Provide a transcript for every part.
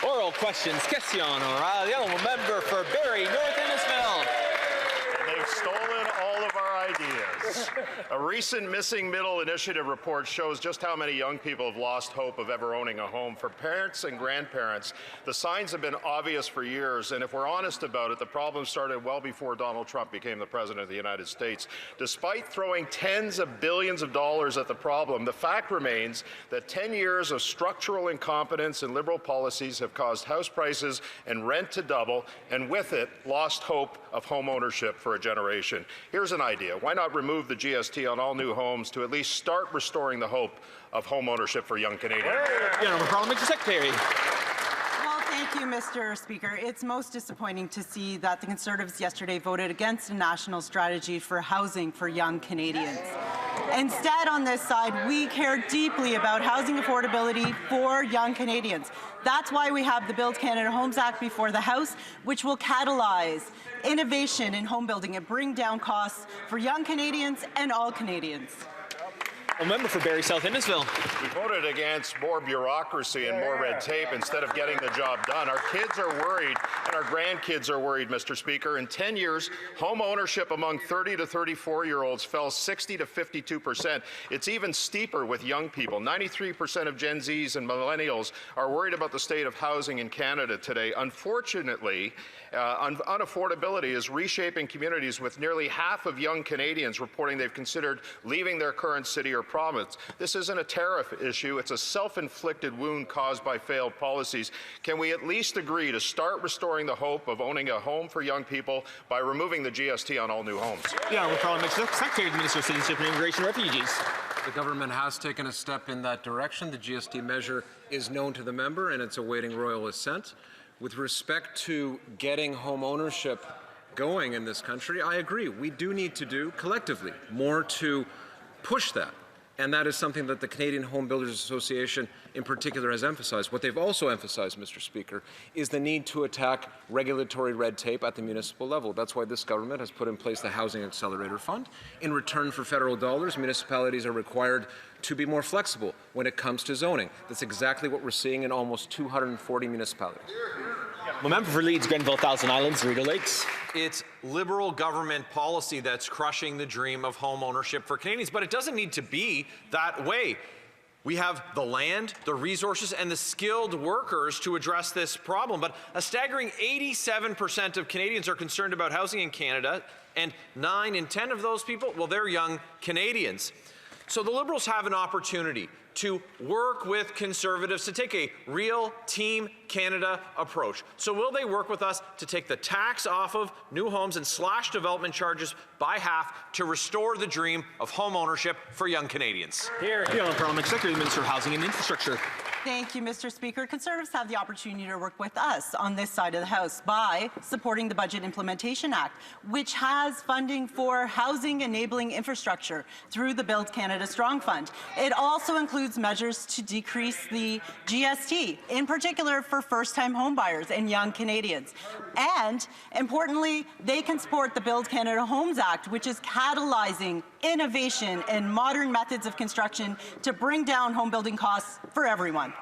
Oral questions. Question oral. The honourable member for Barrie North Innisfil. They've stolen all of our ideas. A recent Missing Middle Initiative report shows just how many young people have lost hope of ever owning a home. For parents and grandparents, the signs have been obvious for years, and if we're honest about it, the problem started well before Donald Trump became the President of the United States. Despite throwing tens of billions of dollars at the problem, the fact remains that 10 years of structural incompetence and liberal policies have caused house prices and rent to double, and with it, lost hope of home ownership for a generation. Here's an idea. Why not remove the GST on all new homes to at least start restoring the hope of home ownership for young Canadians? The Honourable Parliamentary Secretary. Well, thank you, Mr. Speaker. It's most disappointing to see that the Conservatives yesterday voted against a national strategy for housing for young Canadians. Instead, on this side, we care deeply about housing affordability for young Canadians. That's why we have the Build Canada Homes Act before the House, which will catalyze innovation in home building and bring down costs for young Canadians and all Canadians. A member for Barrie South Innisfil. We voted against more bureaucracy and more red tape instead of getting the job done. Our kids are worried and our grandkids are worried, Mr. Speaker. In 10 years, home ownership among 30 to 34-year-olds fell 60 to 52%. It's even steeper with young people. 93% of Gen Zs and millennials are worried about the state of housing in Canada today. Unfortunately, unaffordability is reshaping communities, with nearly half of young Canadians reporting they've considered leaving their current city or province. This isn't a tariff issue, it's a self-inflicted wound caused by failed policies. Can we at least agree to start restoring the hope of owning a home for young people by removing the GST on all new homes? The Honourable Parliamentary Secretary, the Minister of Citizenship and Immigration and Refugees. The government has taken a step in that direction. The GST measure is known to the member and it's awaiting royal assent. With respect to getting home ownership going in this country, I agree. We do need to do collectively more to push that. And that is something that the Canadian Home Builders Association in particular has emphasized. What they've also emphasized, Mr. Speaker, is the need to attack regulatory red tape at the municipal level. That's why this government has put in place the Housing Accelerator Fund. In return for federal dollars, municipalities are required to be more flexible when it comes to zoning. That's exactly what we're seeing in almost 240 municipalities. A member for Leeds, Grenville, Thousand Islands, Rideau Lakes. It's Liberal government policy that's crushing the dream of home ownership for Canadians, but it doesn't need to be that way. We have the land, the resources, and the skilled workers to address this problem, but a staggering 87% of Canadians are concerned about housing in Canada, and 9 in 10 of those people, well, they're young Canadians. So the Liberals have an opportunity to work with Conservatives to take a real Team Canada approach. So will they work with us to take the tax off of new homes and slash development charges by half to restore the dream of home ownership for young Canadians? Here. The Honourable Parliamentary Secretary, the Minister of Housing and Infrastructure. Thank you, Mr. Speaker. Conservatives have the opportunity to work with us on this side of the House by supporting the Budget Implementation Act, which has funding for housing enabling infrastructure through the Build Canada Strong Fund. It also includes measures to decrease the GST, in particular for first-time homebuyers and young Canadians. And importantly, they can support the Build Canada Homes Act, which is catalyzing innovation and modern methods of construction to bring down home building costs for everyone.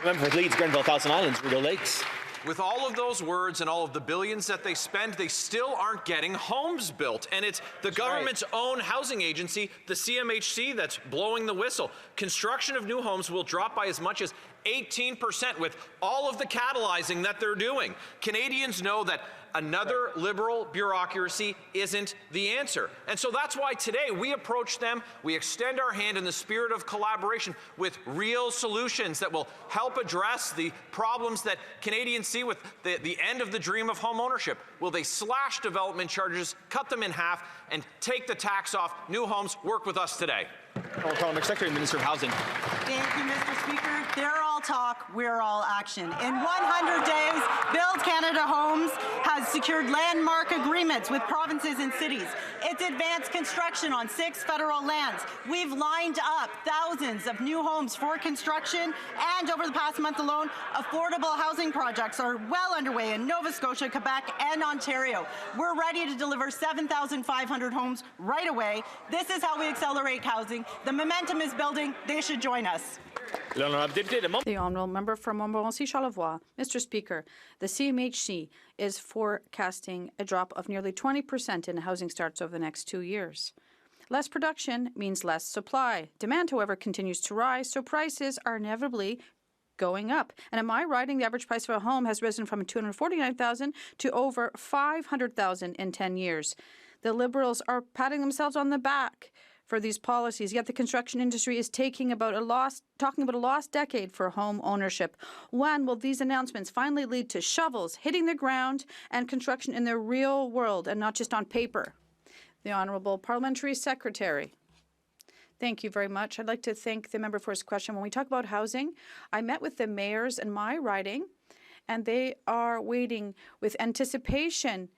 Member for Leeds, Grenville, Thousand Islands, Rideau Lakes. With all of those words and all of the billions that they spend, they still aren't getting homes built. And it's the government's own housing agency, the CMHC, that's blowing the whistle. Construction of new homes will drop by as much as 18% with all of the catalyzing that they're doing. Canadians know that another Liberal bureaucracy isn't the answer. And so that's why today we approach them, we extend our hand in the spirit of collaboration with real solutions that will help address the problems that Canadians see with the end of the dream of home ownership. Will they slash development charges, cut them in half, and take the tax off new homes? Work with us today. Parliamentary Secretary, Minister of Housing. Thank you, Mr. Speaker. They're all talk, we're all action. In 100 days, Build Canada Homes has secured landmark agreements with provinces and cities. It's advanced construction on 6 federal lands. We've lined up thousands of new homes for construction, and over the past month alone, affordable housing projects are well underway in Nova Scotia, Quebec, and Ontario. We're ready to deliver 7,500 homes right away. This is how we accelerate housing. The momentum is building. They should join us. yes. L'honorable député de Mont- The honourable member for Montmorency-Charlevoix. Mr. Speaker, the CMHC is forecasting a drop of nearly 20% in housing starts over the next 2 years. Less production means less supply. Demand, however, continues to rise, so prices are inevitably going up. And in my riding, the average price of a home has risen from $249,000 to over $500,000 in 10 years. The Liberals are patting themselves on the back for these policies, yet the construction industry is talking about a lost decade for home ownership. When will these announcements finally lead to shovels hitting the ground and construction in the real world and not just on paper? The Honourable Parliamentary Secretary. Thank you very much. I'd like to thank the member for his question. When we talk about housing, I met with the mayors in my riding, and they are waiting with anticipation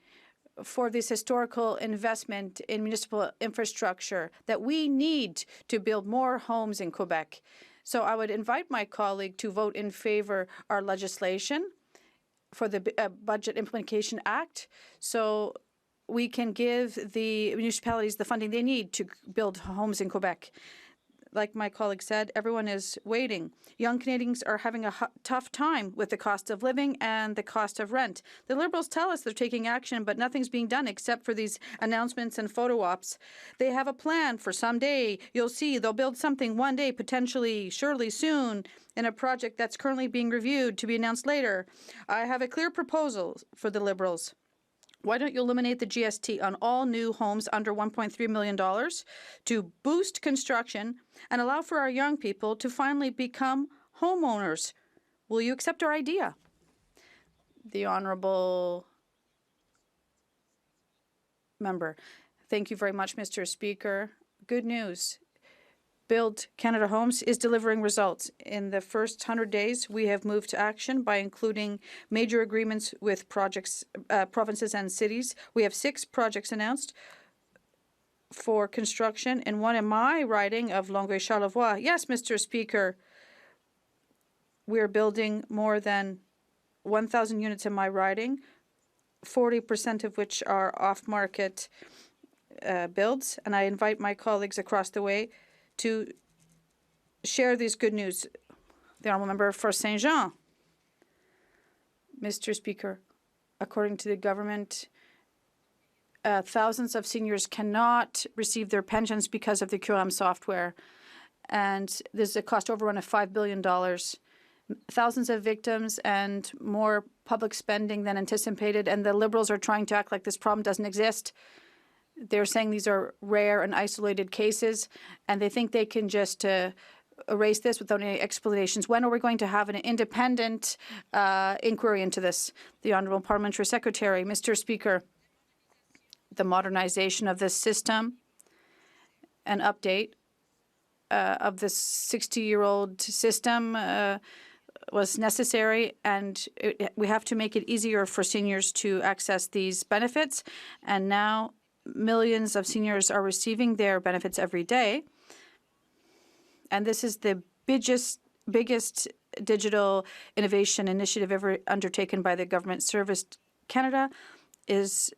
for this historical investment in municipal infrastructure that we need to build more homes in Quebec. So I would invite my colleague to vote in favor our legislation for the Budget Implementation Act, so we can give the municipalities the funding they need to build homes in Quebec. Like my colleague said, everyone is waiting. Young Canadians are having a tough time with the cost of living and the cost of rent. The Liberals tell us they're taking action, but nothing's being done except for these announcements and photo ops. They have a plan for someday. You'll see they'll build something one day, potentially, surely soon, in a project that's currently being reviewed to be announced later. I have a clear proposal for the Liberals. Why don't you eliminate the GST on all new homes under $1.3 million to boost construction and allow for our young people to finally become homeowners? Will you accept our idea? The Honourable Member. Thank you very much, Mr. Speaker. Good news. Build Canada Homes is delivering results. In the first 100 days, we have moved to action by including major agreements with provinces and cities. We have 6 projects announced for construction, and one in my riding of Longueuil-Charlevoix. Yes, Mr. Speaker, we're building more than 1,000 units in my riding, 40% of which are off-market builds, and I invite my colleagues across the way to share this good news. The honourable member for Saint-Jean. Mr. Speaker, according to the government, thousands of seniors cannot receive their pensions because of the QRM software, and there's a cost overrun of $5 billion. Thousands of victims and more public spending than anticipated, and the Liberals are trying to act like this problem doesn't exist. They're saying these are rare and isolated cases, and they think they can just erase this without any explanations. When are we going to have an independent inquiry into this? The Honourable Parliamentary Secretary. Mr. Speaker, the modernization of this system, an update of this 60-year-old system was necessary, and we have to make it easier for seniors to access these benefits. And now millions of seniors are receiving their benefits every day. And this is the biggest digital innovation initiative ever undertaken by the government. Service Canada is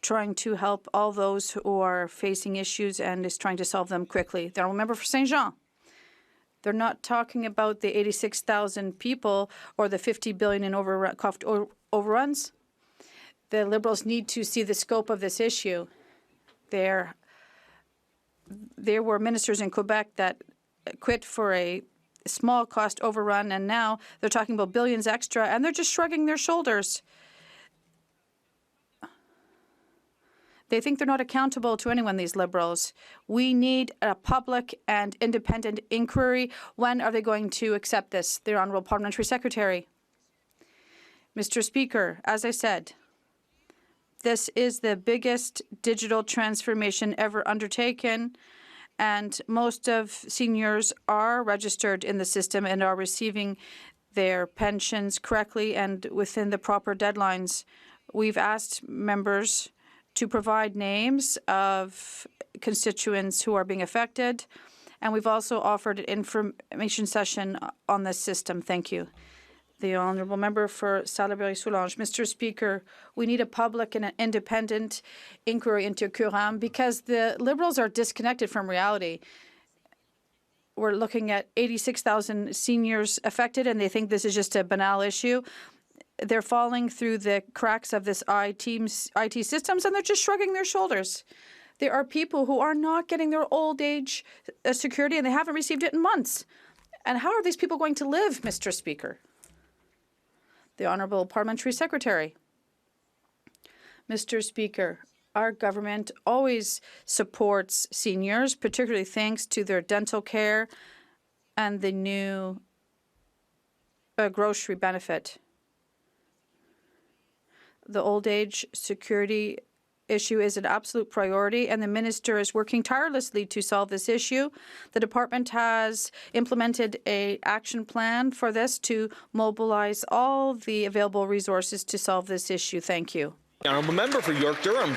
trying to help all those who are facing issues and is trying to solve them quickly. The honourable member for Saint-Jean. They're not talking about the 86,000 people or the $50 billion in overruns. The Liberals need to see the scope of this issue. There were ministers in Quebec that quit for a small cost overrun, and now they're talking about billions extra, and they're just shrugging their shoulders. They think they're not accountable to anyone, these Liberals. We need a public and independent inquiry. When are they going to accept this? The Honourable Parliamentary Secretary. Mr. Speaker, as I said, this is the biggest digital transformation ever undertaken, and most of seniors are registered in the system and are receiving their pensions correctly and within the proper deadlines. We've asked members to provide names of constituents who are being affected, and we've also offered an information session on this system. Thank you. The honourable member for Salaberry-Soulanges. Mr. Speaker, we need a public and an independent inquiry into QRM because the Liberals are disconnected from reality. we're looking at 86,000 seniors affected, and they think this is just a banal issue. They're falling through the cracks of this IT systems, and they're just shrugging their shoulders. There are people who are not getting their old age security, and they haven't received it in months. And how are these people going to live, Mr. Speaker? The Honourable Parliamentary Secretary. Mr. Speaker, our government always supports seniors, particularly thanks to their dental care and the new grocery benefit. The old age security issue is an absolute priority, and the minister is working tirelessly to solve this issue. The department has implemented an action plan for this to mobilize all the available resources to solve this issue. Thank you. Honourable member for York Durham.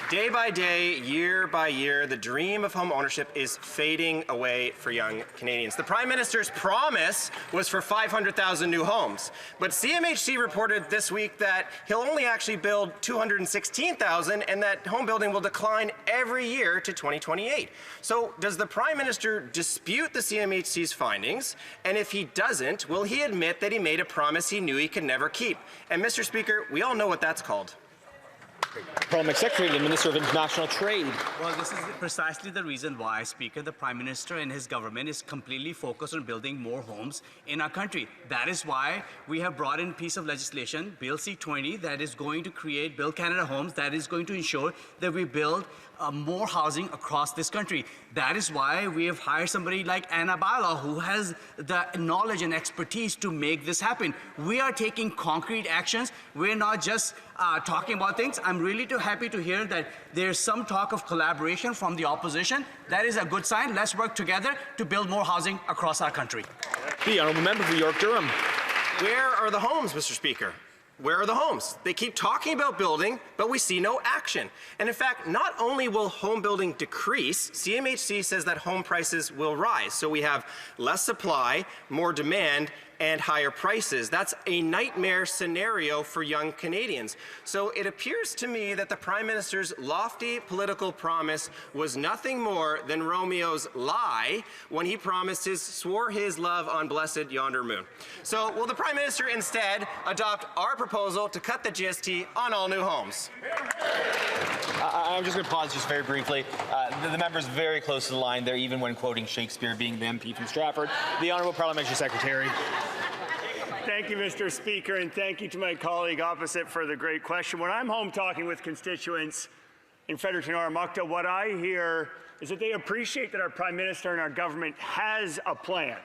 Day by day, year by year, the dream of home ownership is fading away for young Canadians. The Prime Minister's promise was for 500,000 new homes, but CMHC reported this week that he'll only actually build 216,000 and that home building will decline every year to 2028. So does the Prime Minister dispute the CMHC's findings? And if he doesn't, will he admit that he made a promise he knew he could never keep? And Mr. Speaker, we all know what that's called. Parliament Secretary, the Minister of International Trade. Well, this is precisely the reason why, Speaker, the Prime Minister and his government is completely focused on building more homes in our country. That is why we have brought in a piece of legislation, Bill C-20, that is going to create Build Canada Homes, that is going to ensure that we build more housing across this country. That is why we have hired somebody like Anna Bala, who has the knowledge and expertise to make this happen. We are taking concrete actions. We're not just talking about things. I'm really happy to hear that there's some talk of collaboration from the opposition. That is a good sign. Let's work together to build more housing across our country. The Honourable member for York Durham. Where are the homes, Mr. Speaker? Where are the homes? They keep talking about building, but we see no action. And in fact, not only will home building decrease, CMHC says that home prices will rise. So we have less supply, more demand, and higher prices. That's a nightmare scenario for young Canadians. So it appears to me that the Prime Minister's lofty political promise was nothing more than Romeo's lie when he swore his love on blessed yonder moon. So will the Prime Minister instead adopt our proposal to cut the GST on all new homes? I'm just going to pause just very briefly. The member's very close to the line there, even when quoting Shakespeare, being the MP from Stratford. The Honourable Parliamentary Secretary. Thank you, Mr. Speaker, and thank you to my colleague opposite for the great question. When I'm home talking with constituents in Fredericton or Armagh, what I hear is that they appreciate that our Prime Minister and our government has a plan.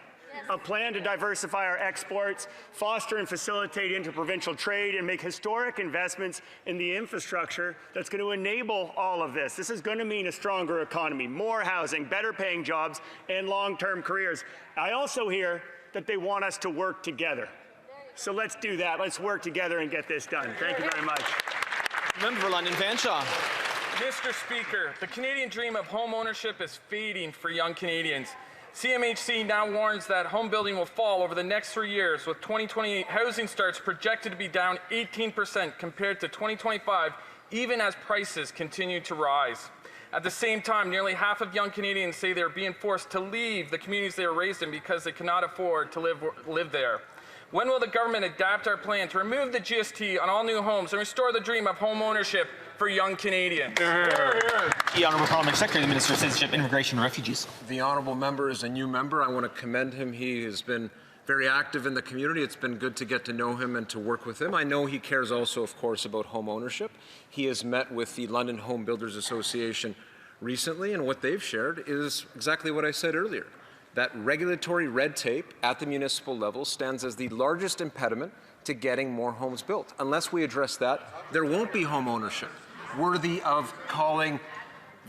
A plan to diversify our exports, foster and facilitate interprovincial trade, and make historic investments in the infrastructure that's going to enable all of this. This is going to mean a stronger economy, more housing, better paying jobs, and long-term careers. I also hear that they want us to work together. So let's do that. Let's work together and get this done. Thank you very much. Member for London Fanshawe. Mr. Speaker, the Canadian dream of home ownership is fading for young Canadians. CMHC now warns that home building will fall over the next 3 years, with 2028 housing starts projected to be down 18% compared to 2025, even as prices continue to rise. At the same time, nearly half of young Canadians say they're being forced to leave the communities they were raised in because they cannot afford to live there. When will the government adapt our plan to remove the GST on all new homes and restore the dream of home ownership for young Canadians? The Honourable Parliamentary Secretary, the Minister of Citizenship, Immigration and Refugees. The Honourable Member is a new member. I want to commend him. He has been very active in the community. It's been good to get to know him and to work with him. I know he cares also, of course, about home ownership. He has met with the London Home Builders Association recently, and what they've shared is exactly what I said earlier. That regulatory red tape at the municipal level stands as the largest impediment to getting more homes built. Unless we address that, there won't be home ownership worthy of calling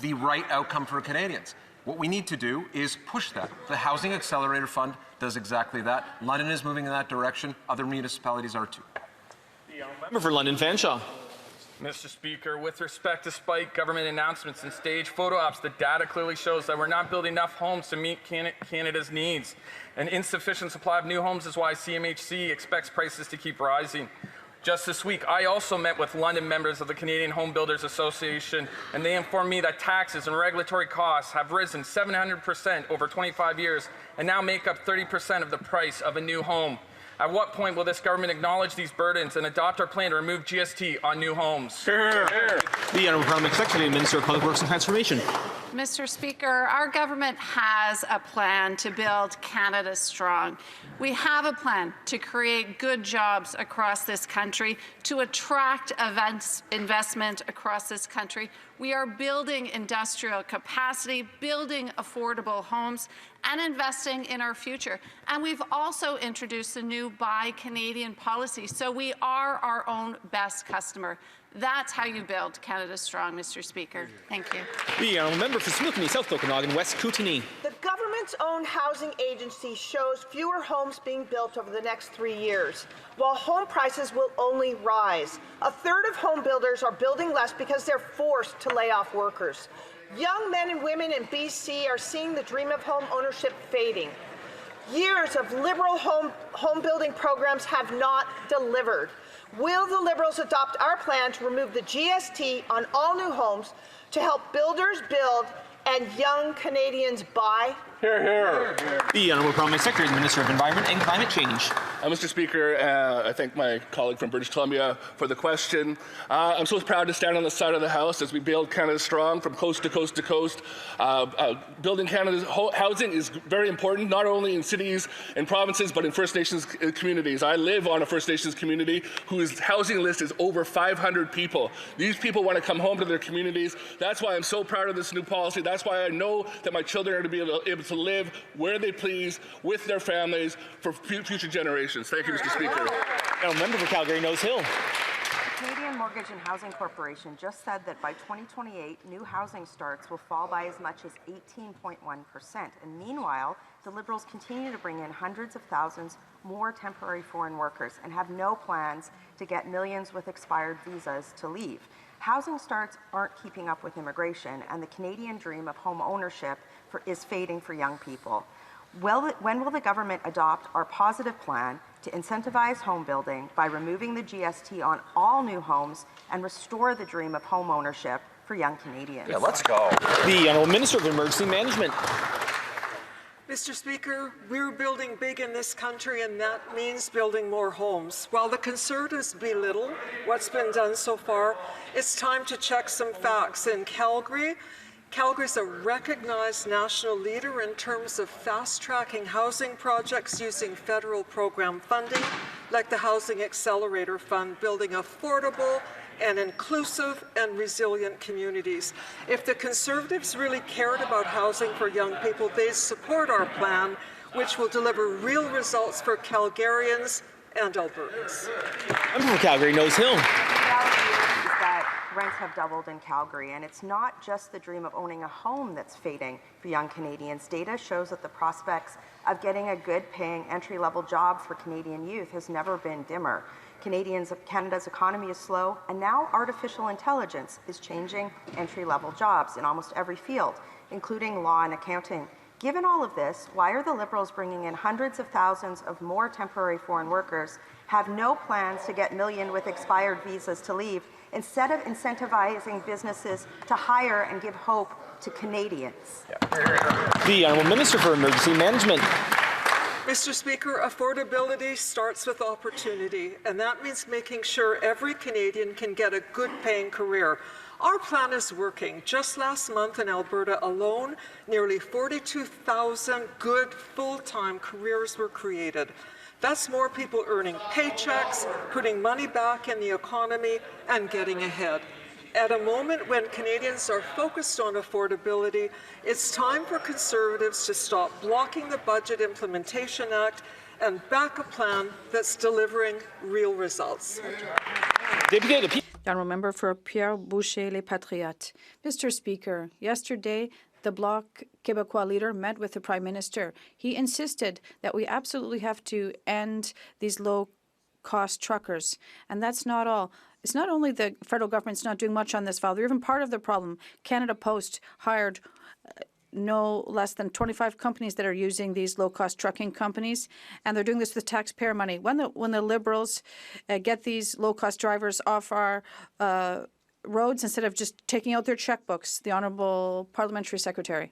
the right outcome for Canadians. What we need to do is push that. The Housing Accelerator Fund does exactly that. London is moving in that direction. Other municipalities are too. Member for London Fanshawe. Mr. Speaker, with respect to spike government announcements and stage photo ops, the data clearly shows that we're not building enough homes to meet Canada's needs. An insufficient supply of new homes is why CMHC expects prices to keep rising. Just this week, I also met with London members of the Canadian Home Builders Association, and they informed me that taxes and regulatory costs have risen 700% over 25 years and now make up 30% of the price of a new home. At what point will this government acknowledge these burdens and adopt our plan to remove GST on new homes? The Honourable Parliament Secretary and Minister of Public Works and Transformation. Mr. Speaker, our government has a plan to build Canada strong. We have a plan to create good jobs across this country, to attract investment across this country. We are building industrial capacity, building affordable homes, and investing in our future. And we've also introduced a new Buy Canadian policy, so we are our own best customer. That's how you build Canada strong, Mr. Speaker. Thank you. The Honourable Member for Similkameen, South Okanagan, West Kootenay. The government's own housing agency shows fewer homes being built over the next 3 years, while home prices will only rise. A third of home builders are building less because they're forced to lay off workers. Young men and women in BC are seeing the dream of home ownership fading. Years of Liberal home building programs have not delivered. Will the Liberals adopt our plan to remove the GST on all new homes to help builders build and young Canadians buy? Hear, hear. The Honourable Parliament Secretary and Minister of Environment and Climate Change. Mr. Speaker, I thank my colleague from British Columbia for the question. I'm so proud to stand on the side of the House as we build Canada strong from coast to coast to coast. Building Canada's housing is very important, not only in cities and provinces, but in First Nations communities. I live on a First Nations community whose housing list is over 500 people. These people want to come home to their communities. That's why I'm so proud of this new policy. That's why I know that my children are to be able to live where they please with their families for future generations. Thank you, Mr. Speaker. Now, member for Calgary, Nose Hill. The Canadian Mortgage and Housing Corporation just said that by 2028, new housing starts will fall by as much as 18.1%. And meanwhile, the Liberals continue to bring in hundreds of thousands more temporary foreign workers and have no plans to get millions with expired visas to leave. Housing starts aren't keeping up with immigration, and the Canadian dream of home ownership is fading for young people. When will the government adopt our positive plan to incentivize home building by removing the GST on all new homes and restore the dream of home ownership for young Canadians? Yeah, let's go. The Honourable Minister of Emergency Management. Mr. Speaker, we're building big in this country, and that means building more homes. While the Conservatives belittle what's been done so far, it's time to check some facts. In Calgary, Calgary's a recognized national leader in terms of fast-tracking housing projects using federal program funding, like the Housing Accelerator Fund, building affordable and inclusive and resilient communities. If the Conservatives really cared about housing for young people, they'd support our plan, which will deliver real results for Calgarians and Albertans. I'm from Calgary, Nose Hill. Rents have doubled in Calgary, and it's not just the dream of owning a home that's fading for young Canadians. Data shows that the prospects of getting a good-paying entry-level job for Canadian youth has never been dimmer. Canada's economy is slow, and now artificial intelligence is changing entry-level jobs in almost every field, including law and accounting. Given all of this, why are the Liberals bringing in hundreds of thousands of more temporary foreign workers, have no plans to get millions with expired visas to leave, instead of incentivizing businesses to hire and give hope to Canadians? The Honourable Minister for Emergency Management. Mr. Speaker, affordability starts with opportunity, and that means making sure every Canadian can get a good-paying career. Our plan is working. Just last month in Alberta alone, nearly 42,000 good full-time careers were created. That's more people earning paychecks, putting money back in the economy, and getting ahead. At a moment when Canadians are focused on affordability, it's time for Conservatives to stop blocking the Budget Implementation Act and back a plan that's delivering real results. The Honourable Member for Pierre Boucher, Les Patriotes. Mr. Speaker, yesterday, the Bloc Québécois leader met with the Prime Minister. He insisted that we absolutely have to end these low-cost truckers. And that's not all. It's not only the federal government's not doing much on this file, they're even part of the problem. Canada Post hired no less than 25 companies that are using these low-cost trucking companies, and they're doing this with taxpayer money. When the Liberals get these low-cost drivers off our roads instead of just taking out their checkbooks, the Honourable Parliamentary Secretary.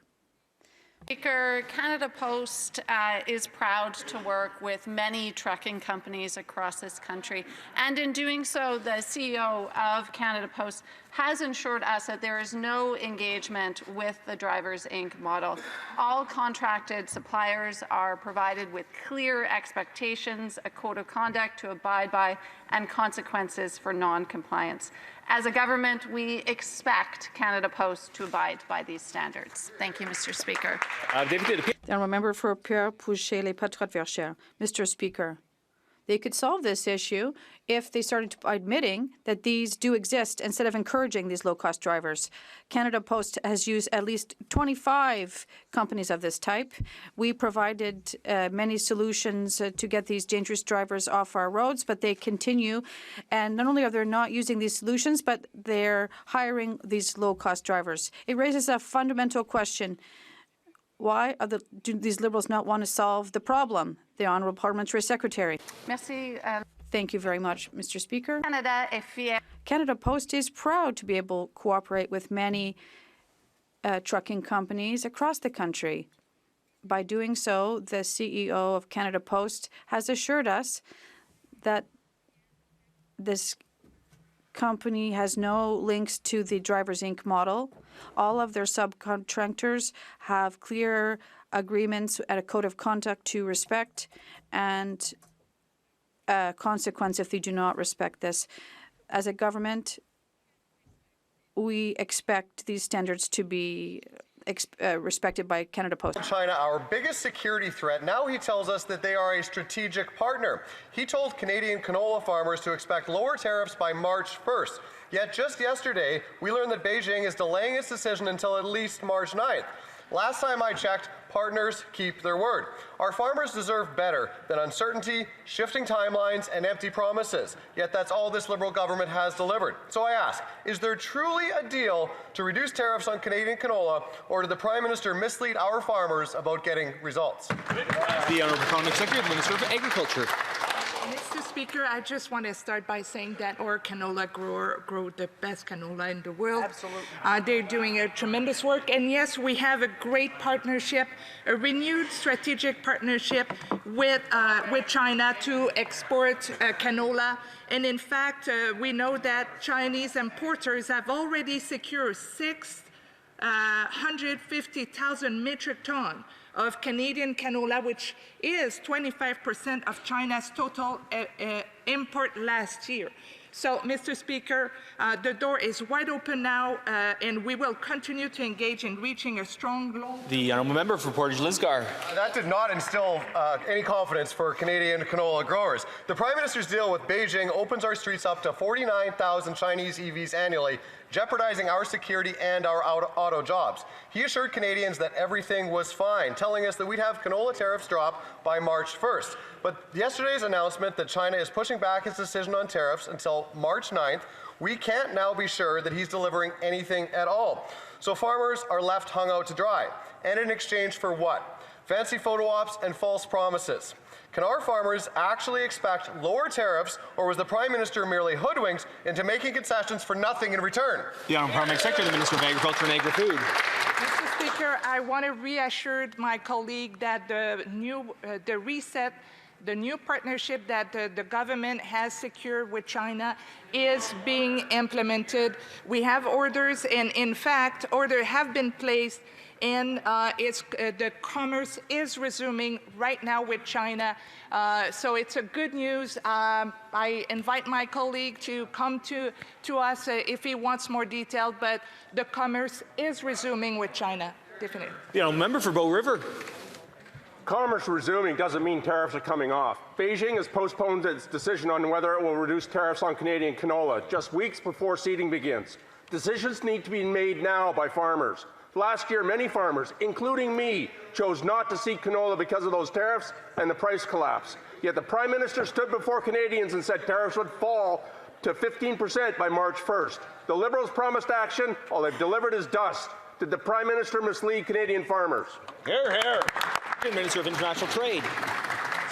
Speaker, Canada Post is proud to work with many trucking companies across this country, and in doing so, the CEO of Canada Post has ensured us that there is no engagement with the Drivers Inc. model. All contracted suppliers are provided with clear expectations, a code of conduct to abide by, and consequences for non-compliance. As a government, we expect Canada Post to abide by these standards. Thank you, Mr. Speaker. The honourable member for Pierre Pouget, Les Patriotes Verts. Mr. Speaker, they could solve this issue if they started admitting that these do exist instead of encouraging these low-cost drivers. Canada Post has used at least 25 companies of this type. We provided many solutions to get these dangerous drivers off our roads, but they continue. And not only are they not using these solutions, but they're hiring these low-cost drivers. It raises a fundamental question. Why do these Liberals not want to solve the problem? The Honourable Parliamentary Secretary. Merci. Thank you very much, Mr. Speaker. Canada est fier. Canada Post is proud to be able to cooperate with many trucking companies across the country. By doing so, the CEO of Canada Post has assured us that this company has no links to the Drivers Inc. model. All of their subcontractors have clear agreements and a code of conduct to respect, and a consequence if they do not respect this. As a government, we expect these standards to be respected by Canada Post. China, our biggest security threat. Now he tells us that they are a strategic partner. He told Canadian canola farmers to expect lower tariffs by March 1st. Yet just yesterday, we learned that Beijing is delaying its decision until at least March 9th. Last time I checked, partners keep their word. Our farmers deserve better than uncertainty, shifting timelines, and empty promises. Yet that's all this Liberal government has delivered. So I ask, is there truly a deal to reduce tariffs on Canadian canola, or did the Prime Minister mislead our farmers about getting results? The Honourable Parliamentary Secretary, the Minister of Agriculture. Mr. Speaker, I just want to start by saying that our canola grower grow the best canola in the world. Absolutely. They're doing a tremendous work. And yes, we have a great partnership, a renewed strategic partnership with China to export canola. And in fact, we know that Chinese importers have already secured 650,000 metric tons of Canadian canola, which is 25% of China's total import last year. So, Mr. Speaker, the door is wide open now, and we will continue to engage in reaching a strong goal. The Honourable Member for Portage Lisgar. That did not instill any confidence for Canadian canola growers. The Prime Minister's deal with Beijing opens our streets up to 49,000 Chinese EVs annually, jeopardizing our security and our auto jobs. He assured Canadians that everything was fine, telling us that we'd have canola tariffs drop by March 1st. But yesterday's announcement that China is pushing back its decision on tariffs until March 9th, we can't now be sure that he's delivering anything at all. So farmers are left hung out to dry. And in exchange for what? Fancy photo ops and false promises. Can our farmers actually expect lower tariffs, or was the Prime Minister merely hoodwinked into making concessions for nothing in return? The Honourable Parliamentary Secretary, the Minister of Agriculture and Agri-Food. Mr. Speaker, I want to reassure my colleague that the new partnership that the government has secured with China is being implemented. We have orders, and in fact, orders have been placed, and the commerce is resuming right now with China. So it's a good news. I invite my colleague to come to us if he wants more detail, but the commerce is resuming with China, definitely. The Honourable Member for Bow River. Commerce resuming doesn't mean tariffs are coming off. Beijing has postponed its decision on whether it will reduce tariffs on Canadian canola just weeks before seeding begins. Decisions need to be made now by farmers. Last year, many farmers, including me, chose not to seed canola because of those tariffs and the price collapse. Yet the Prime Minister stood before Canadians and said tariffs would fall to 15% by March 1st. The Liberals promised action. All they've delivered is dust. Did the Prime Minister mislead Canadian farmers? Hear, hear. Minister of International Trade.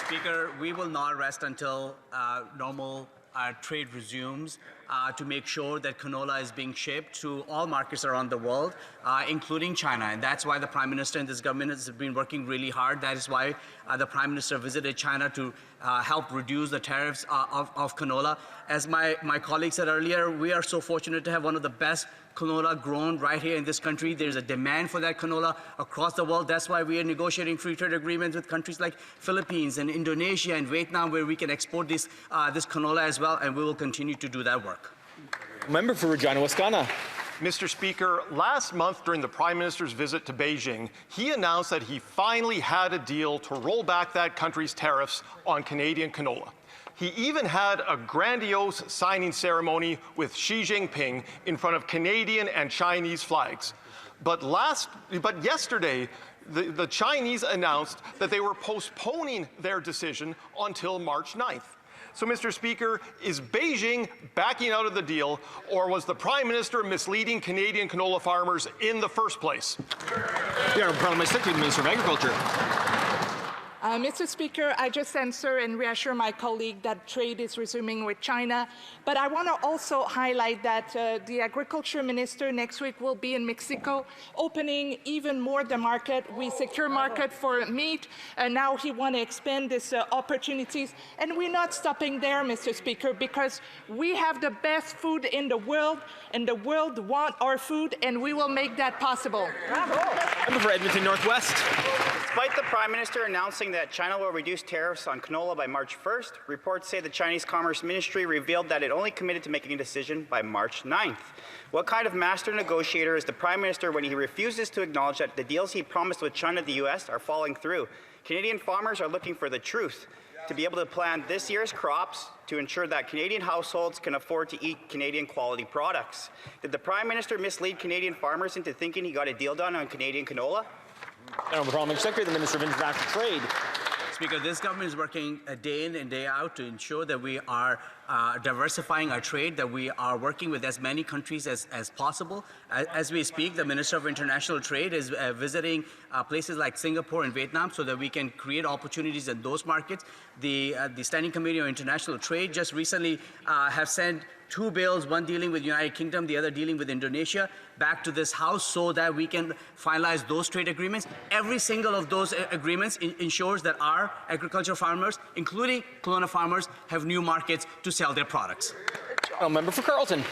Speaker, we will not rest until normal trade resumes to make sure that canola is being shipped to all markets around the world, including China. And that's why the Prime Minister and this government has been working really hard. That is why the Prime Minister visited China to help reduce the tariffs of canola. As my colleague said earlier, we are so fortunate to have one of the best canola grown right here in this country. There's a demand for that canola across the world. That's why we are negotiating free trade agreements with countries like Philippines and Indonesia and Vietnam, where we can export this canola as well, and we will continue to do that work. Member for Regina Wascana. Mr. Speaker, last month during the Prime Minister's visit to Beijing, he announced that he finally had a deal to roll back that country's tariffs on Canadian canola. He even had a grandiose signing ceremony with Xi Jinping in front of Canadian and Chinese flags. But yesterday, the Chinese announced that they were postponing their decision until March 9th. So, Mr. Speaker, is Beijing backing out of the deal, or was the Prime Minister misleading Canadian canola farmers in the first place? The Honourable Parliamentary Secretary, the Minister of Agriculture. Mr. Speaker, I just answer and reassure my colleague that trade is resuming with China. But I want to also highlight that the Agriculture Minister next week will be in Mexico, opening even more the market. We secure market for meat, and now he want to expand these opportunities. And we're not stopping there, Mr. Speaker, because we have the best food in the world, and the world want our food, and we will make that possible. Bravo. Member for Edmonton Northwest. Despite the Prime Minister announcing that China will reduce tariffs on canola by March 1st, reports say the Chinese Commerce Ministry revealed that it only committed to making a decision by March 9th. What kind of master negotiator is the Prime Minister when he refuses to acknowledge that the deals he promised with China and the U.S. are falling through? Canadian farmers are looking for the truth, to be able to plan this year's crops to ensure that Canadian households can afford to eat Canadian quality products. Did the Prime Minister mislead Canadian farmers into thinking he got a deal done on Canadian canola? Honourable Parliamentary Secretary, the Minister of International Trade. Speaker, this government is working day in and day out to ensure that we are diversifying our trade, that we are working with as many countries as possible. As we speak, the Minister of International Trade is visiting places like Singapore and Vietnam so that we can create opportunities in those markets. The Standing Committee on International Trade just recently have sent 2 bills, one dealing with the United Kingdom, the other dealing with Indonesia, back to this House so that we can finalize those trade agreements. Every single of those agreements ensures that our agricultural farmers, including Kelowna farmers, have new markets to sell their products. Member for Carleton.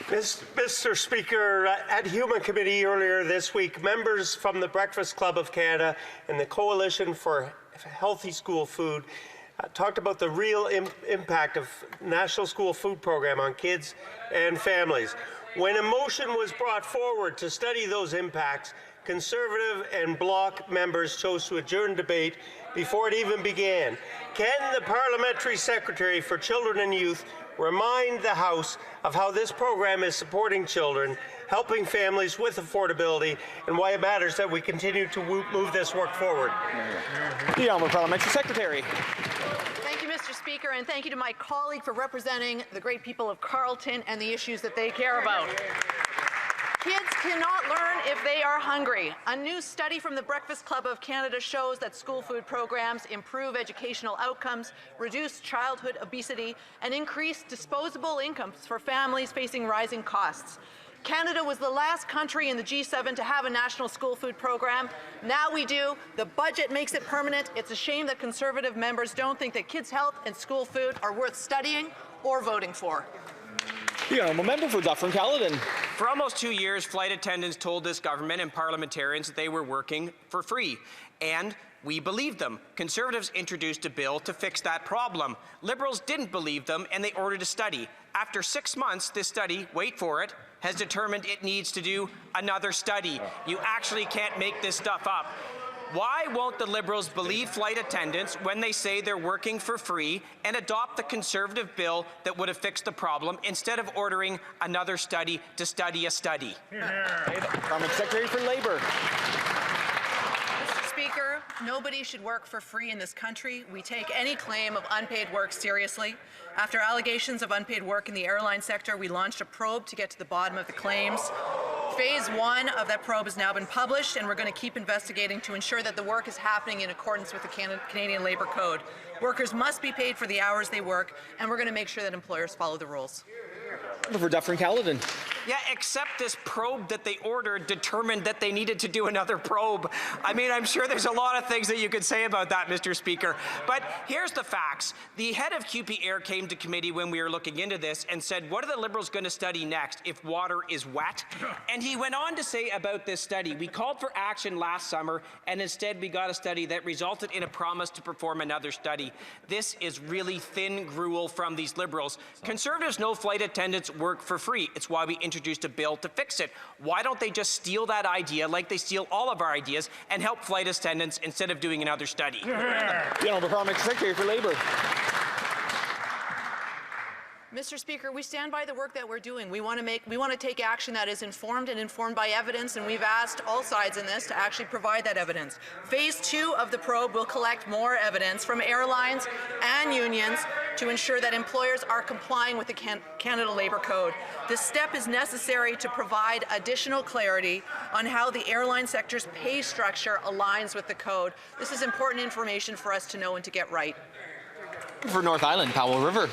Mr. Speaker, at Human Committee earlier this week, members from the Breakfast Club of Canada and the Coalition for Healthy School Food talked about the real impact of National School Food Program on kids and families. When a motion was brought forward to study those impacts, Conservative and Bloc members chose to adjourn debate before it even began. Can the Parliamentary Secretary for Children and Youth remind the House of how this program is supporting children, helping families with affordability, and why it matters that we continue to move this work forward? The Honourable Parliamentary Secretary. Thank you, Mr. Speaker, and thank you to my colleague for representing the great people of Carleton and the issues that they care about. Kids cannot learn if they are hungry. A new study from the Breakfast Club of Canada shows that school food programs improve educational outcomes, reduce childhood obesity, and increase disposable incomes for families facing rising costs. Canada was the last country in the G7 to have a national school food program. Now we do. The budget makes it permanent. It's a shame that Conservative members don't think that kids' health and school food are worth studying or voting for. The Honourable Member for Dufferin-Caledon. For almost 2 years, flight attendants told this government and parliamentarians that they were working for free. And we believed them. Conservatives introduced a bill to fix that problem. Liberals didn't believe them, and they ordered a study. After 6 months, this study, wait for it, has determined it needs to do another study. You actually can't make this stuff up. Why won't the Liberals believe flight attendants when they say they're working for free and adopt the Conservative bill that would have fixed the problem instead of ordering another study to study a study? Parliament Secretary for Labour. Mr. Speaker, nobody should work for free in this country. We take any claim of unpaid work seriously. After allegations of unpaid work in the airline sector, we launched a probe to get to the bottom of the claims. Phase 1 of that probe has now been published, and we're going to keep investigating to ensure that the work is happening in accordance with the Canadian Labour Code. Workers must be paid for the hours they work, and we're going to make sure that employers follow the rules. For Dufferin-Caledon. Yeah, except this probe that they ordered determined that they needed to do another probe. I mean, I'm sure there's a lot of things that you could say about that, Mr. Speaker. But here's the facts. The head of QP Air came to committee when we were looking into this and said, what are the Liberals going to study next if water is wet? And he went on to say about this study, we called for action last summer, and instead we got a study that resulted in a promise to perform another study. This is really thin gruel from these Liberals. Conservatives know flight attendants work for free. It's why we introduced a bill to fix it. Why don't they just steal that idea like they steal all of our ideas and help flight attendants instead of doing another study? The Honourable Parliamentary Secretary for Labour. Mr. Speaker, we stand by the work that we're doing. We want to take action that is informed by evidence, and we've asked all sides in this to actually provide that evidence. Phase 2 of the probe will collect more evidence from airlines and unions to ensure that employers are complying with the Canada Labour Code. This step is necessary to provide additional clarity on how the airline sector's pay structure aligns with the code. This is important information for us to know and to get right. For North Island, Powell River.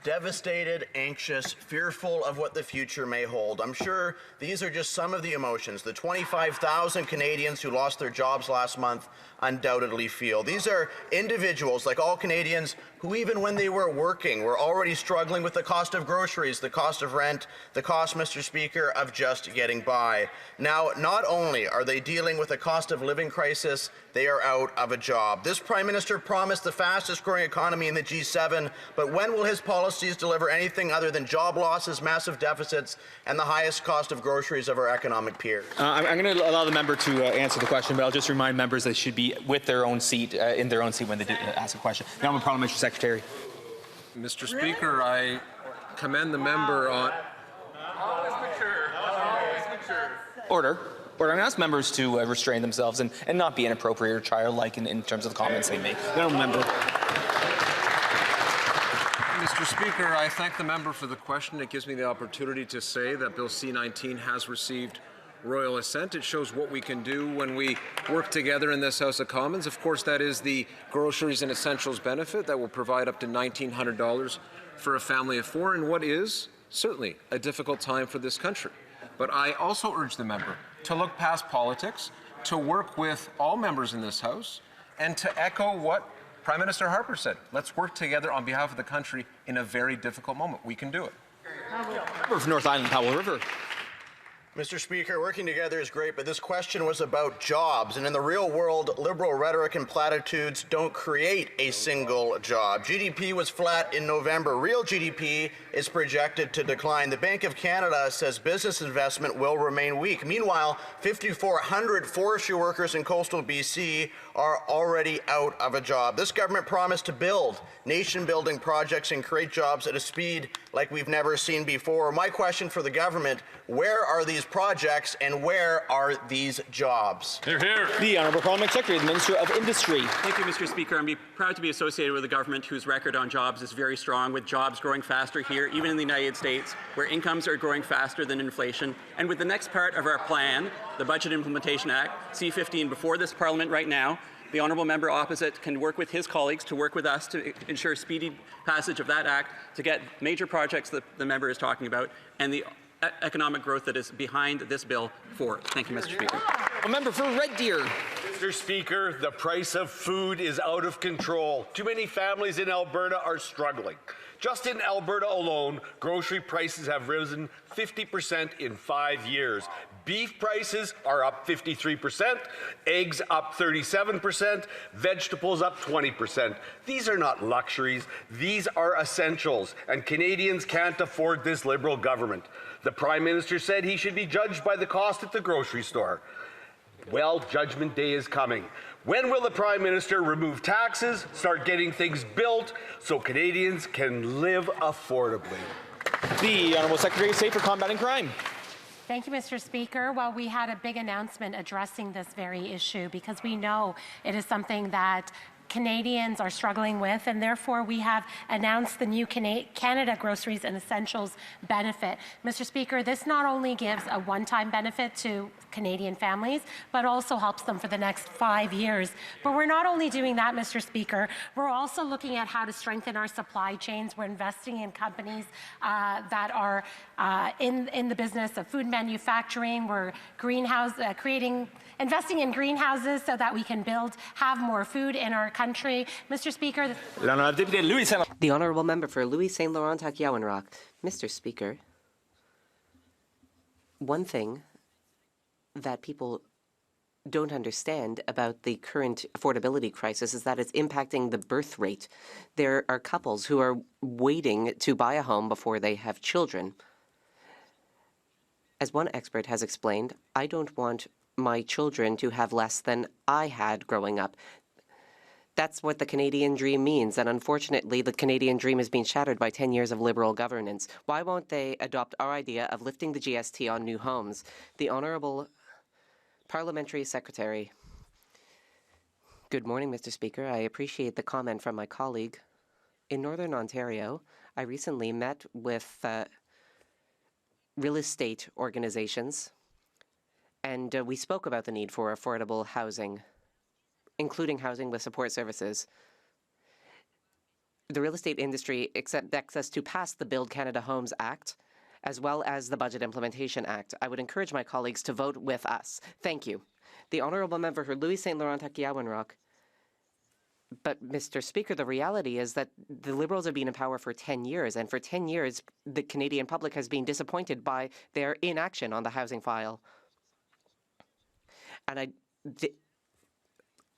Devastated, anxious, fearful of what the future may hold. I'm sure these are just some of the emotions the 25,000 Canadians who lost their jobs last month undoubtedly feel. These are individuals, like all Canadians, who even when they were working were already struggling with the cost of groceries, the cost of rent, the cost, Mr. Speaker, of just getting by. Now, not only are they dealing with a cost of living crisis, they are out of a job. This Prime Minister promised the fastest growing economy in the G7, but when will his policies deliver anything other than job losses, massive deficits, and the highest cost of groceries of our economic peers? I'm going to allow the member to answer the question, but I'll just remind members they should be with their own seat, in their own seat when they ask a question. Now I'm a Parliamentary Secretary. Mr. Speaker, I commend the member on... Order. I'm going to ask members to restrain themselves and not be inappropriate or childlike in terms of the comments they make. The honourable member. Mr. Speaker, I thank the member for the question. It gives me the opportunity to say that Bill C-19 has received royal assent. It shows what we can do when we work together in this House of Commons. Of course, that is the groceries and essentials benefit that will provide up to $1,900 for a family of 4 in what is certainly a difficult time for this country. But I also urge the member to look past politics, to work with all members in this House, and to echo what Prime Minister Harper said. Let's work together on behalf of the country in a very difficult moment. We can do it. Member for North Island, Powell River. Mr. Speaker, working together is great, but this question was about jobs. And in the real world, Liberal rhetoric and platitudes don't create a single job. GDP was flat in November. Real GDP is projected to decline. The Bank of Canada says business investment will remain weak. Meanwhile, 5,400 forestry workers in coastal BC are already out of a job. This government promised to build nation-building projects and create jobs at a speed like we've never seen before. My question for the government, where are these projects and where are these jobs? Hear, hear. The Honourable Parliamentary Secretary, the Minister of Industry. Thank you, Mr. Speaker. I'm proud to be associated with a government whose record on jobs is very strong, with jobs growing faster here, even in the United States, where incomes are growing faster than inflation. And with the next part of our plan, the Budget Implementation Act, C-15, before this Parliament right now, the honourable member opposite can work with his colleagues to work with us to ensure speedy passage of that act to get major projects that the member is talking about and the economic growth that is behind this bill forward. Thank you, Mr. Speaker. A member for Red Deer. Mr. Speaker, the price of food is out of control. Too many families in Alberta are struggling. Just in Alberta alone, grocery prices have risen 50% in 5 years. Beef prices are up 53%, eggs up 37%, vegetables up 20%. These are not luxuries, these are essentials, and Canadians can't afford this Liberal government. The Prime Minister said he should be judged by the cost at the grocery store. Well, Judgment Day is coming. When will the Prime Minister remove taxes, start getting things built so Canadians can live affordably? The Honourable Secretary of State for Combating Crime. Thank you, Mr. Speaker. Well, we had a big announcement addressing this very issue because we know it is something that Canadians are struggling with, and therefore we have announced the new Canada Groceries and Essentials benefit. Mr. Speaker, this not only gives a one-time benefit to Canadian families, but also helps them for the next 5 years. But we're not only doing that, Mr. Speaker, we're also looking at how to strengthen our supply chains. We're investing in companies that are in the business of food manufacturing. We're investing in greenhouses so that we can have more food in our country. Mr. Speaker. The Honourable Member for Louis St. Laurent Akiawanrock. Mr. Speaker, one thing that people don't understand about the current affordability crisis is that it's impacting the birth rate. There are couples who are waiting to buy a home before they have children. As one expert has explained, I don't want my children to have less than I had growing up. That's what the Canadian dream means, and unfortunately, the Canadian dream has been shattered by 10 years of Liberal governance. Why won't they adopt our idea of lifting the GST on new homes? The Honourable Parliamentary Secretary. Good morning, Mr. Speaker. I appreciate the comment from my colleague. In Northern Ontario, I recently met with real estate organizations, and we spoke about the need for affordable housing, including housing with support services. The real estate industry expects us to pass the Build Canada Homes Act, as well as the Budget Implementation Act. I would encourage my colleagues to vote with us. Thank you. The Honourable Member for Louis St. Laurent Akiawanrock. But, Mr. Speaker, the reality is that the Liberals have been in power for 10 years, and for 10 years, the Canadian public has been disappointed by their inaction on the housing file. And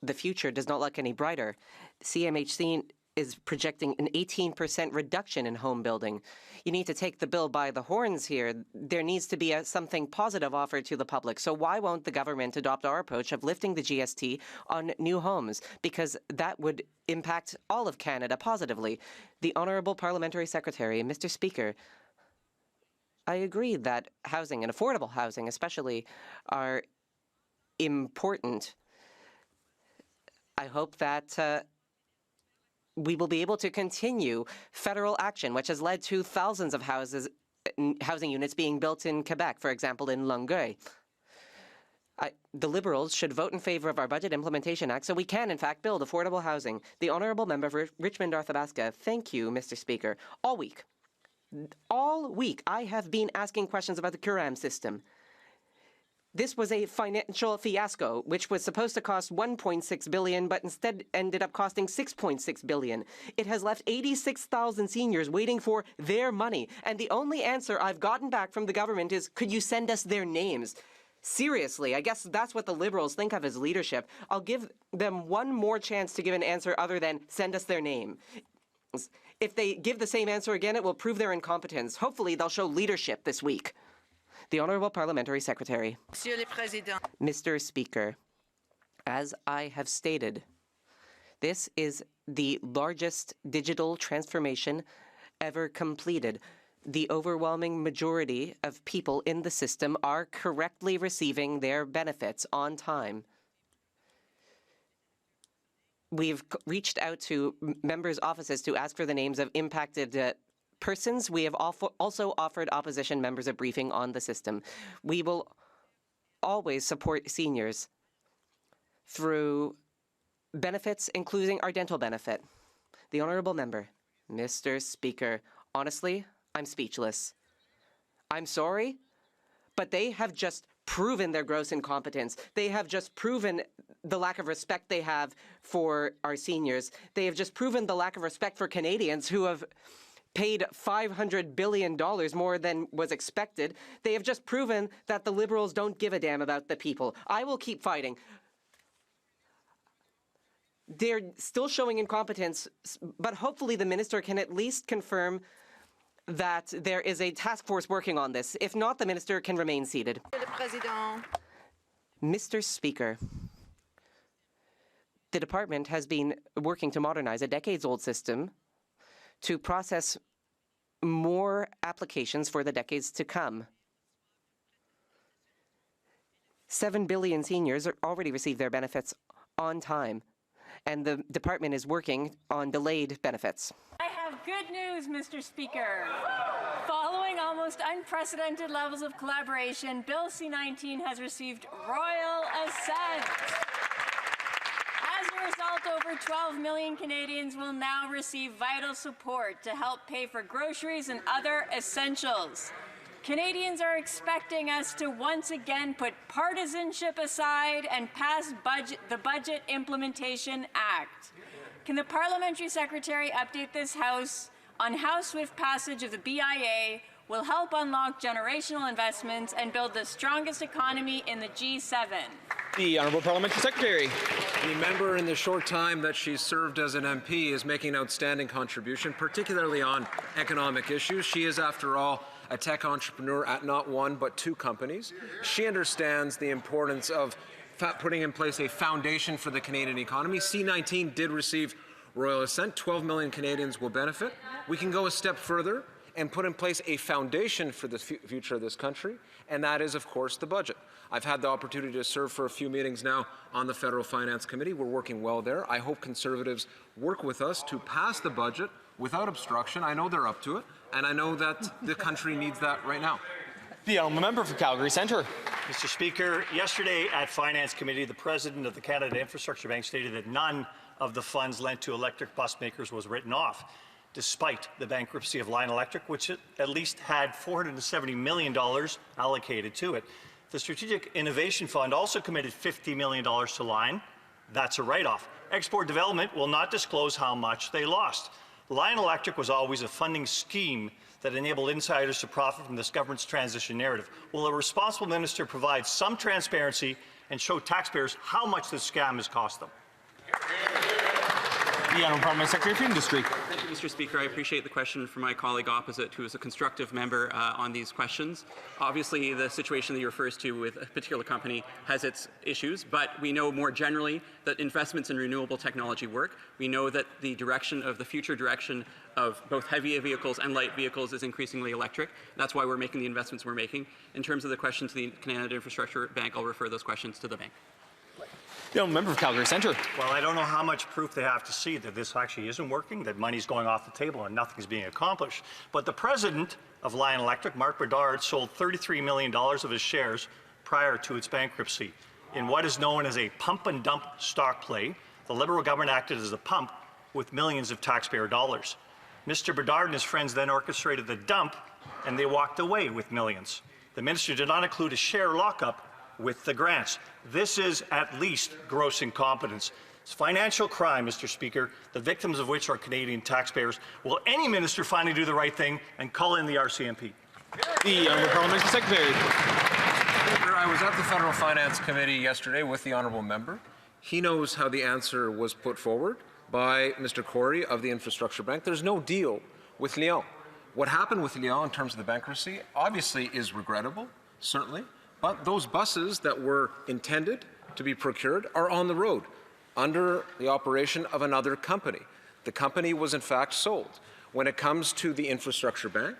the future does not look any brighter. CMHC is projecting an 18% reduction in home building. You need to take the bill by the horns here. There needs to be something positive offered to the public. So why won't the government adopt our approach of lifting the GST on new homes? Because that would impact all of Canada positively. The Honourable Parliamentary Secretary, Mr. Speaker, I agree that housing and affordable housing especially are important. I hope that we will be able to continue federal action, which has led to thousands of housing units being built in Quebec, for example, in Longueuil. The Liberals should vote in favour of our Budget Implementation Act so we can, in fact, build affordable housing. The Honourable Member for Richmond-Arthabaska. Thank you, Mr. Speaker. All week, I have been asking questions about the CURAM system. This was a financial fiasco, which was supposed to cost $1.6 billion, but instead ended up costing $6.6 billion. It has left 86,000 seniors waiting for their money, and the only answer I've gotten back from the government is, could you send us their names? Seriously, I guess that's what the Liberals think of as leadership. I'll give them one more chance to give an answer other than send us their name. If they give the same answer again, it will prove their incompetence. Hopefully, they'll show leadership this week. The Honourable Parliamentary Secretary. Mr. Speaker, as I have stated, this is the largest digital transformation ever completed. The overwhelming majority of people in the system are correctly receiving their benefits on time. We've reached out to members' offices to ask for the names of impacted persons. We have also offered opposition members a briefing on the system. We will always support seniors through benefits, including our dental benefit. The Honourable Member. Mr. Speaker, honestly, I'm speechless. I'm sorry, but they have just proven their gross incompetence. They have just proven the lack of respect they have for our seniors. They have just proven the lack of respect for Canadians who have paid $500 billion more than was expected. They have just proven that the Liberals don't give a damn about the people. I will keep fighting. They're still showing incompetence, but hopefully the minister can at least confirm that there is a task force working on this. If not, the minister can remain seated. Mr. Speaker, the department has been working to modernize a decades-old system to process more applications for the decades to come. 7 billion seniors already receive their benefits on time. and the department is working on delayed benefits. I have good news, Mr. Speaker. Following almost unprecedented levels of collaboration, Bill C-19 has received royal assent. As a result, over 12 million Canadians will now receive vital support to help pay for groceries and other essentials. Canadians are expecting us to once again put partisanship aside and pass the Budget Implementation Act. Can the Parliamentary Secretary update this House on how swift passage of the BIA will help unlock generational investments and build the strongest economy in the G7? The Honourable Parliamentary Secretary. The member, in the short time that she's served as an MP, is making an outstanding contribution, particularly on economic issues. She is, after all, a tech entrepreneur at not one but two companies. She understands the importance of putting in place a foundation for the Canadian economy. C-19 did receive royal assent. 12 million Canadians will benefit. We can go a step further and put in place a foundation for the future of this country, and that is, of course, the budget. I've had the opportunity to serve for a few meetings now on the Federal Finance Committee. We're working well there. I hope Conservatives work with us to pass the budget without obstruction. I know they're up to it, and I know that the country needs that right now. The Honourable Member for Calgary Centre. Mr. Speaker, yesterday at Finance Committee, the President of the Canada Infrastructure Bank stated that none of the funds lent to electric bus makers was written off, despite the bankruptcy of Lion Electric, which at least had $470 million allocated to it. The Strategic Innovation Fund also committed $50 million to Lion. That's a write-off. Export Development will not disclose how much they lost. Lion Electric was always a funding scheme that enabled insiders to profit from this government's transition narrative. Will a responsible minister provide some transparency and show taxpayers how much this scam has cost them? The Honourable Parliamentary Secretary for Industry. Thank you, Mr. Speaker. I appreciate the question from my colleague opposite, who is a constructive member on these questions. Obviously, the situation that he refers to with a particular company has its issues, but we know more generally that investments in renewable technology work. We know that the future direction of both heavy vehicles and light vehicles is increasingly electric. That's why we're making the investments we're making. In terms of the question to the Canada Infrastructure Bank, I'll refer those questions to the bank. The Honourable Member of Calgary Centre. Well, I don't know how much proof they have to see that this actually isn't working, that money's going off the table and nothing's being accomplished. But the president of Lion Electric, Mark Bedard, sold $33 million of his shares prior to its bankruptcy. In what is known as a pump and dump stock play, the Liberal government acted as a pump with millions of taxpayer dollars. Mr. Bedard and his friends then orchestrated the dump, and they walked away with millions. The minister did not include a share lockup with the grants. This is at least gross incompetence. It's financial crime, Mr. Speaker, the victims of which are Canadian taxpayers. Will any minister finally do the right thing and call in the RCMP? The Honourable Parliamentary Secretary. I was at the Federal Finance Committee yesterday with the Honourable Member. He knows how the answer was put forward by Mr. Corey of the Infrastructure Bank. There's no deal with Lion. What happened with Lion in terms of the bankruptcy obviously is regrettable, certainly. But those buses that were intended to be procured are on the road under the operation of another company. The company was in fact sold. When it comes to the Infrastructure Bank,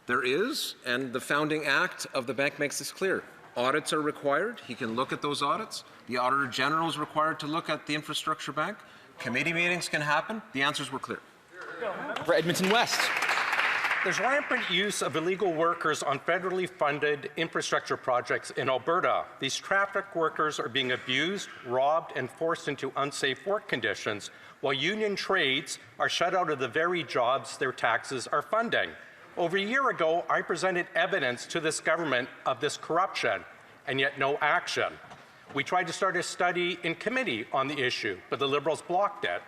there is, and the founding act of the bank makes this clear, audits are required. He can look at those audits. The Auditor General is required to look at the Infrastructure Bank. Committee meetings can happen. The answers were clear. For Edmonton West. There's rampant use of illegal workers on federally funded infrastructure projects in Alberta. These traffic workers are being abused, robbed, and forced into unsafe work conditions, while union trades are shut out of the very jobs their taxes are funding. Over a year ago, I presented evidence to this government of this corruption, and yet no action. We tried to start a study in committee on the issue, but the Liberals blocked it.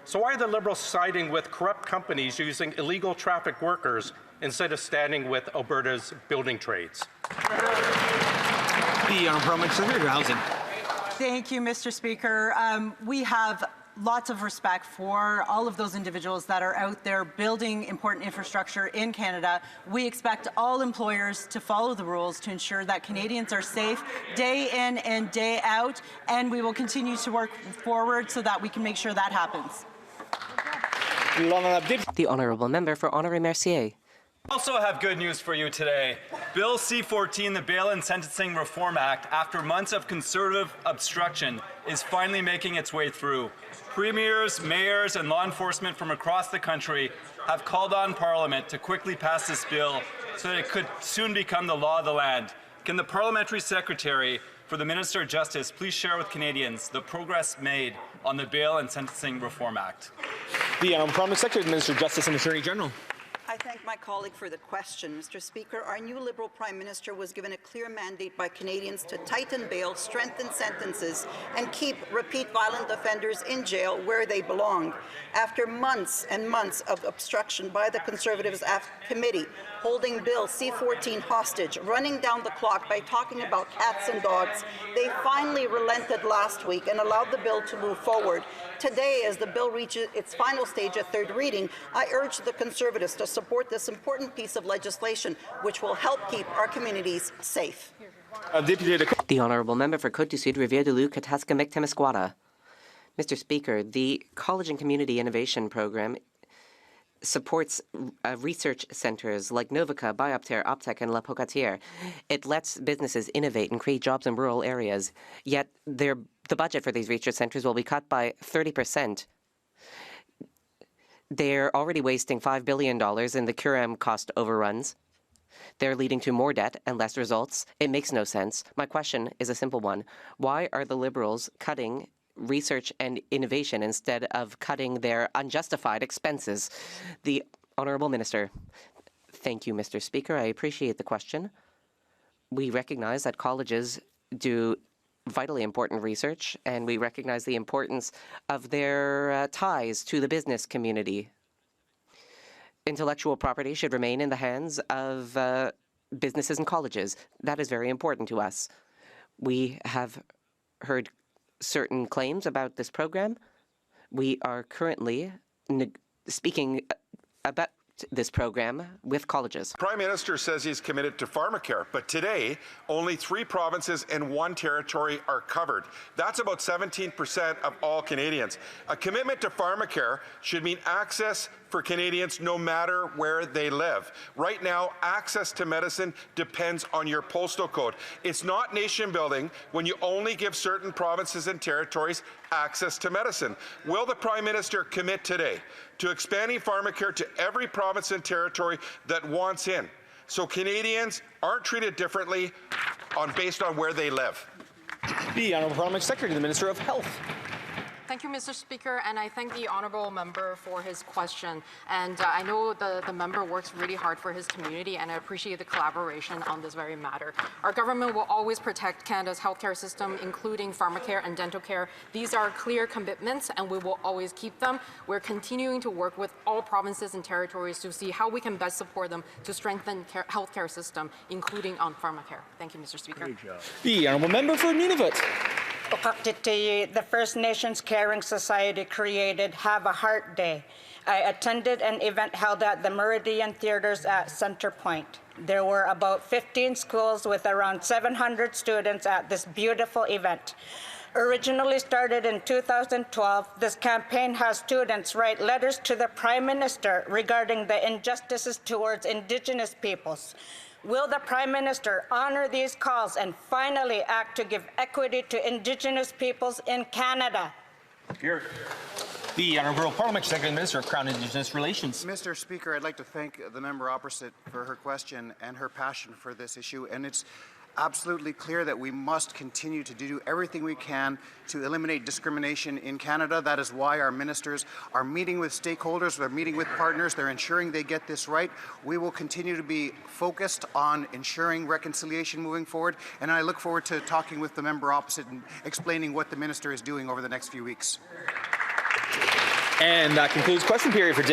So why are the Liberals siding with corrupt companies using illegal traffic workers instead of standing with Alberta's building trades? The Honourable Parliamentary Secretary for Housing. Thank you, Mr. Speaker. We have lots of respect for all of those individuals that are out there building important infrastructure in Canada. We expect all employers to follow the rules to ensure that Canadians are safe day in and day out, and we will continue to work forward so that we can make sure that happens. The Honourable Member for Honoré-Mercier. I also have good news for you today. Bill C-14, the Bail and Sentencing Reform Act, after months of Conservative obstruction, is finally making its way through. Premiers, mayors, and law enforcement from across the country have called on Parliament to quickly pass this bill so that it could soon become the law of the land. Can the Parliamentary Secretary for the Minister of Justice please share with Canadians the progress made on the Bail and Sentencing Reform Act? The Honourable Parliamentary Secretary, the Minister of Justice and Attorney General. I thank my colleague for the question. Mr. Speaker, our new Liberal Prime Minister was given a clear mandate by Canadians to tighten bail, strengthen sentences, and keep repeat violent offenders in jail where they belong. After months and months of obstruction by the Conservatives Committee, holding Bill C-14 hostage, running down the clock by talking about cats and dogs, they finally relented last week and allowed the bill to move forward. Today, as the bill reaches its final stage at third reading, I urge the Conservatives to support this important piece of legislation, which will help keep our communities safe. The Honourable Member for Côte-du-Sud, Rivière-du-Loup, Kataskamik-Témiscouata. Mr. Speaker, the College and Community Innovation Program supports research centres like Novica, Biopter, Optech, and La Pocatière. It lets businesses innovate and create jobs in rural areas, yet the budget for these research centres will be cut by 30%. They're already wasting $5 billion in the CURAM cost overruns. They're leading to more debt and less results. It makes no sense. My question is a simple one. Why are the Liberals cutting research and innovation instead of cutting their unjustified expenses? The Honourable Minister. Thank you, Mr. Speaker. I appreciate the question. We recognize that colleges do vitally important research, and we recognize the importance of their ties to the business community. Intellectual property should remain in the hands of businesses and colleges. That is very important to us. We have heard certain claims about this program. We are currently speaking about this program with colleges. Prime Minister says he's committed to pharmacare, but today only 3 provinces and 1 territory are covered. That's about 17% of all Canadians. A commitment to pharmacare should mean access for Canadians no matter where they live. Right now, access to medicine depends on your postal code. It's not nation building when you only give certain provinces and territories access to medicine. Will the Prime Minister commit today to expanding pharmacare to every province and territory that wants in, so Canadians aren't treated differently based on where they live? The Honourable Parliamentary Secretary to the Minister of Health. Thank you, Mr. Speaker, and I thank the honourable member for his question. And I know the member works really hard for his community, and I appreciate the collaboration on this very matter. Our government will always protect Canada's healthcare system, including pharmacare and dental care. These are clear commitments, and we will always keep them. We're continuing to work with all provinces and territories to see how we can best support them to strengthen healthcare system, including on pharmacare. Thank you, Mr. Speaker. Great job. The honourable member for Nunavut. The First Nations Caring Society created Have a Heart Day. I attended an event held at the Meridian Theatres at Center Point. There were about 15 schools with around 700 students at this beautiful event. Originally started in 2012, this campaign has students write letters to the Prime Minister regarding the injustices towards Indigenous peoples. Will the Prime Minister honor these calls and finally act to give equity to Indigenous peoples in Canada? Here. The Honourable Parliamentary Secretary and Minister of Crown Indigenous Relations. Mr. Speaker, I'd like to thank the member opposite for her question and her passion for this issue. And it's absolutely clear that we must continue to do everything we can to eliminate discrimination in Canada. That is why our ministers are meeting with stakeholders, they're meeting with partners, they're ensuring they get this right. We will continue to be focused on ensuring reconciliation moving forward, and I look forward to talking with the member opposite and explaining what the minister is doing over the next few weeks. And that concludes question period for today.